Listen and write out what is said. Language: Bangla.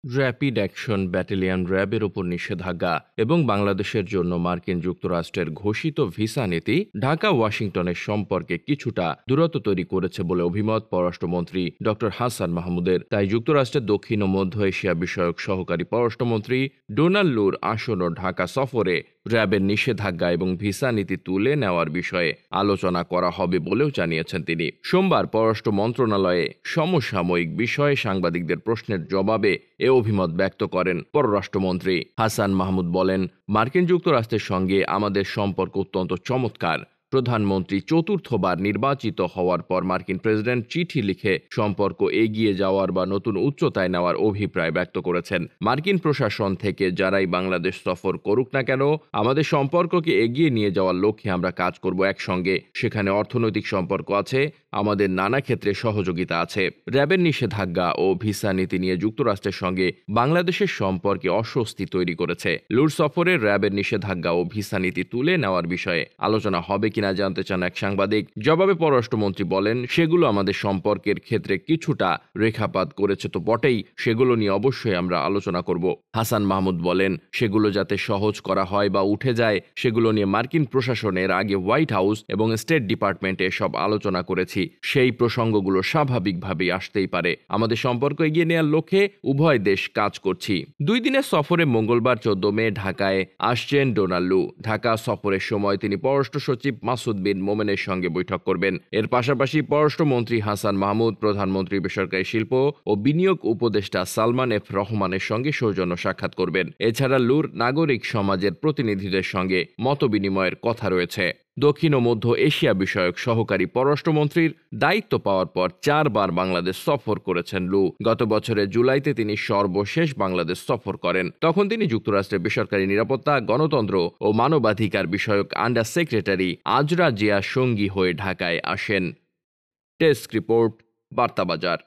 র্যাপিড অ্যাকশন ব্যাটালিয়ন র্যাবের ওপর নিষেধাজ্ঞা এবং বাংলাদেশের জন্য মার্কিন যুক্তরাষ্ট্রের ঘোষিত ভিসা নীতি ঢাকা ওয়াশিংটনের সম্পর্কে কিছুটা দূরত্ব তৈরি করেছে বলে অভিমত পররাষ্ট্রমন্ত্রী ড হাসান মাহমুদের। তাই যুক্তরাষ্ট্রের দক্ষিণ ও মধ্য এশিয়া বিষয়ক সহকারী পররাষ্ট্রমন্ত্রী ডোনাল্ড লুর আসন্ন ঢাকা সফরে র্যাবের নিষেধাজ্ঞা এবং ভিসা নীতি তুলে নেওয়ার বিষয়ে আলোচনা করা হবে বলেও জানিয়েছেন তিনি। সোমবার পররাষ্ট্র মন্ত্রণালয়ে সমসাময়িক বিষয়ে সাংবাদিকদের প্রশ্নের জবাবে এ অভিমত ব্যক্ত করেন পররাষ্ট্রমন্ত্রী হাসান মাহমুদ। বলেন, মার্কিন যুক্তরাষ্ট্রের সঙ্গে আমাদের সম্পর্ক অত্যন্ত চমৎকার। প্রধানমন্ত্রী চতুর্থবার নির্বাচিত হওয়ার পর মার্কিন প্রেসিডেন্ট চিঠি লিখে সম্পর্ক এগিয়ে যাওয়ার বা নতুন উচ্চতায় নেওয়ার অভিপ্রায় ব্যক্ত করেছেন। মার্কিন প্রশাসন থেকে যারাই বাংলাদেশ সফর করুক না কেন, আমাদের সম্পর্ককে এগিয়ে নিয়ে যাওয়ার লক্ষ্যে আমরা কাজ করব একসঙ্গে। সেখানে অর্থনৈতিক সম্পর্ক আছে, আমাদের নানা ক্ষেত্রে সহযোগিতা আছে। র্যাবের নিষেধাজ্ঞা ও ভিসা নীতি নিয়ে যুক্তরাষ্ট্রের সঙ্গে বাংলাদেশের সম্পর্কে অস্বস্তি তৈরি করেছে। লুর সফরে র্যাবের নিষেধাজ্ঞা ও ভিসা নীতি তুলে নেওয়ার বিষয়ে আলোচনা হবে কিনা জানতে চান এক সাংবাদিক। জবাবে পররাষ্ট্রমন্ত্রী বলেন, সেগুলো আমাদের সম্পর্কের ক্ষেত্রে কিছুটা রেখাপাত করেছে তো বটেই, সেগুলো নিয়ে অবশ্যই আমরা আলোচনা করব। হাসান মাহমুদ বলেন, সেগুলো যাতে সহজ করা হয় বা উঠে যায় সেগুলো নিয়ে মার্কিন প্রশাসনের আগে হোয়াইট হাউস এবং স্টেট ডিপার্টমেন্টে সব আলোচনা করেছি। সেই প্রসঙ্গগুলো স্বাভাবিকভাবেই আসতেই পারে। আমাদের সম্পর্ক এগিয়ে নেওয়ার লক্ষ্যে উভয় দেশ কাজ করছি। 2 দিনের সফরে মঙ্গলবার 14 মে ঢাকায় আসছেন ডোনাল্ড লু। ঢাকা সফরের সময় তিনি পররাষ্ট্র সচিব মাসুদ বিন মোমেনের সঙ্গে বৈঠক করবেন। এর পাশাপাশি পররাষ্ট্রমন্ত্রী হাসান মাহমুদ, প্রধানমন্ত্রী বেসরকারি শিল্প ও বিনিয়োগ উপদেষ্টা সালমান এফ রহমানের সঙ্গে সৌজন্য সাক্ষাৎ করবেন। এছাড়া লুর নাগরিক সমাজের প্রতিনিধিদের সঙ্গে মতবিনিময়ের কথা রয়েছে। দক্ষিণ ও মধ্য এশিয়া বিষয়ক সহকারী পররাষ্ট্রমন্ত্রীর দায়িত্ব পাওয়ার পর 4 বার বাংলাদেশ সফর করেছেন লু। গত বছরের জুলাইতে তিনি সর্বশেষ বাংলাদেশ সফর করেন। তখন তিনি যুক্তরাষ্ট্রের বেসরকারি নিরাপত্তা, গণতন্ত্র ও মানবাধিকার বিষয়ক আন্ডার সেক্রেটারি আজরা জিয়া সঙ্গী হয়ে ঢাকায় আসেন। Desk report, বার্তাবাজার।